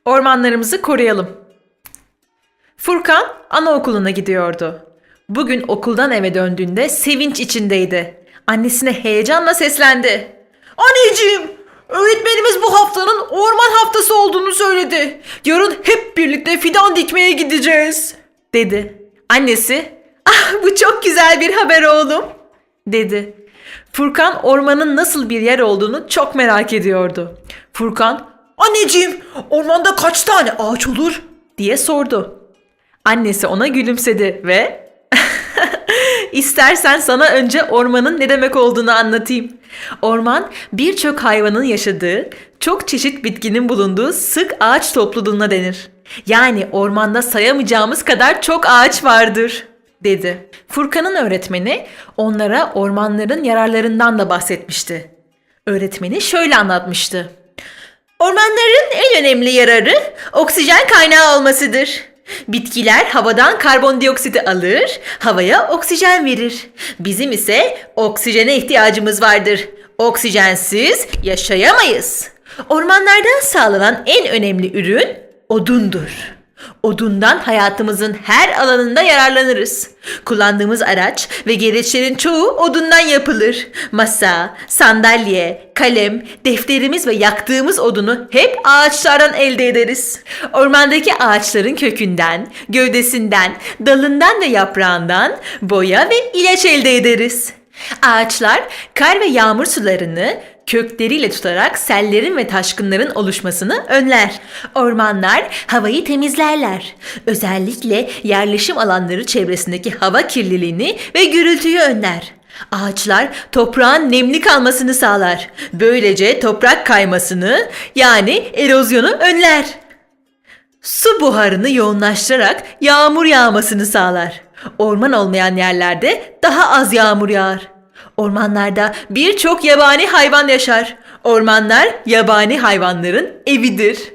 Ormanlarımızı koruyalım. Furkan anaokuluna gidiyordu. Bugün okuldan eve döndüğünde sevinç içindeydi. Annesine heyecanla seslendi. Anneciğim, öğretmenimiz bu haftanın orman haftası olduğunu söyledi. Yarın hep birlikte fidan dikmeye gideceğiz, dedi. Annesi, ah bu çok güzel bir haber oğlum, dedi. Furkan ormanın nasıl bir yer olduğunu çok merak ediyordu. Furkan, anneciğim ormanda kaç tane ağaç olur, diye sordu. Annesi ona gülümsedi ve İstersen sana önce ormanın ne demek olduğunu anlatayım. Orman birçok hayvanın yaşadığı, çok çeşit bitkinin bulunduğu sık ağaç topluluğuna denir. Yani ormanda sayamayacağımız kadar çok ağaç vardır, dedi. Furkan'ın öğretmeni onlara ormanların yararlarından da bahsetmişti. Öğretmeni şöyle anlatmıştı. Ormanların en önemli yararı oksijen kaynağı olmasıdır. Bitkiler havadan karbondioksiti alır, havaya oksijen verir. Bizim ise oksijene ihtiyacımız vardır. Oksijensiz yaşayamayız. Ormanlardan sağlanan en önemli ürün odundur. Odundan hayatımızın her alanında yararlanırız. Kullandığımız araç ve gereçlerin çoğu odundan yapılır. Masa, sandalye, kalem, defterimiz ve yaktığımız odunu hep ağaçlardan elde ederiz. Ormandaki ağaçların kökünden, gövdesinden, dalından ve yaprağından boya ve ilaç elde ederiz. Ağaçlar kar ve yağmur sularını kökleriyle tutarak sellerin ve taşkınların oluşmasını önler. Ormanlar havayı temizlerler. Özellikle yerleşim alanları çevresindeki hava kirliliğini ve gürültüyü önler. Ağaçlar toprağın nemli kalmasını sağlar. Böylece toprak kaymasını yani erozyonu önler. Su buharını yoğunlaştırarak yağmur yağmasını sağlar. Orman olmayan yerlerde daha az yağmur yağar. Ormanlarda birçok yabani hayvan yaşar. Ormanlar yabani hayvanların evidir.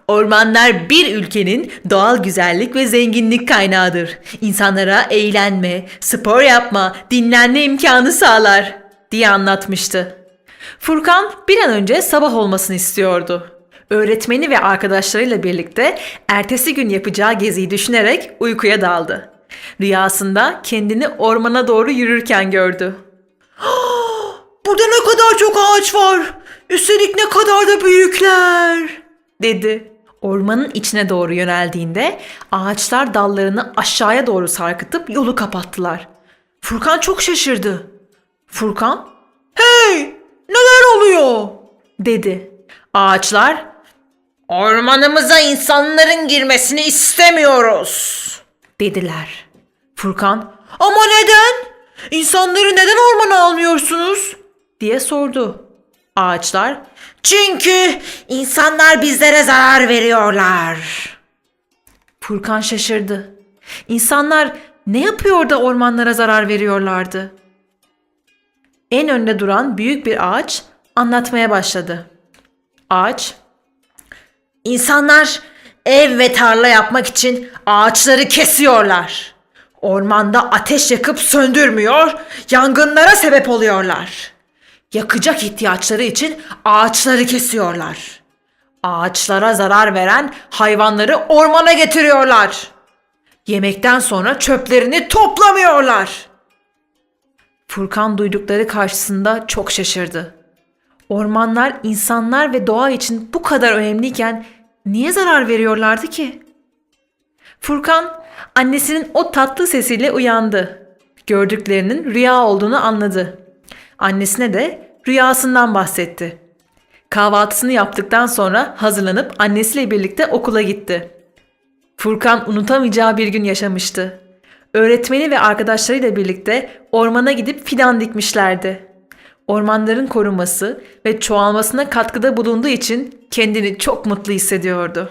Ormanlar bir ülkenin doğal güzellik ve zenginlik kaynağıdır. İnsanlara eğlenme, spor yapma, dinlenme imkanı sağlar, diye anlatmıştı. Furkan bir an önce sabah olmasını istiyordu. Öğretmeni ve arkadaşlarıyla birlikte ertesi gün yapacağı geziyi düşünerek uykuya daldı. Rüyasında kendini ormana doğru yürürken gördü. Burada ne kadar çok ağaç var. Üstelik ne kadar da büyükler, dedi. Ormanın içine doğru yöneldiğinde ağaçlar dallarını aşağıya doğru sarkıtıp yolu kapattılar. Furkan çok şaşırdı. Furkan, "Hey, neler oluyor?" dedi. Ağaçlar, "Ormanımıza insanların girmesini istemiyoruz," dediler. Furkan, "Ama neden? İnsanları neden ormana almıyorsunuz?" diye sordu. Ağaçlar, "Çünkü insanlar bizlere zarar veriyorlar." Furkan şaşırdı. İnsanlar ne yapıyor da ormanlara zarar veriyorlardı? En önde duran büyük bir ağaç anlatmaya başladı. Ağaç, "İnsanlar ev ve tarla yapmak için ağaçları kesiyorlar. Ormanda ateş yakıp söndürmüyor, yangınlara sebep oluyorlar. Yakacak ihtiyaçları için ağaçları kesiyorlar. Ağaçlara zarar veren hayvanları ormana getiriyorlar. Yemekten sonra çöplerini toplamıyorlar." Furkan duydukları karşısında çok şaşırdı. Ormanlar, insanlar ve doğa için bu kadar önemliyken niye zarar veriyorlardı ki? Furkan annesinin o tatlı sesiyle uyandı. Gördüklerinin rüya olduğunu anladı. Annesine de rüyasından bahsetti. Kahvaltısını yaptıktan sonra hazırlanıp annesiyle birlikte okula gitti. Furkan unutamayacağı bir gün yaşamıştı. Öğretmeni ve arkadaşlarıyla birlikte ormana gidip fidan dikmişlerdi. Ormanların korunması ve çoğalmasına katkıda bulunduğu için kendini çok mutlu hissediyordu.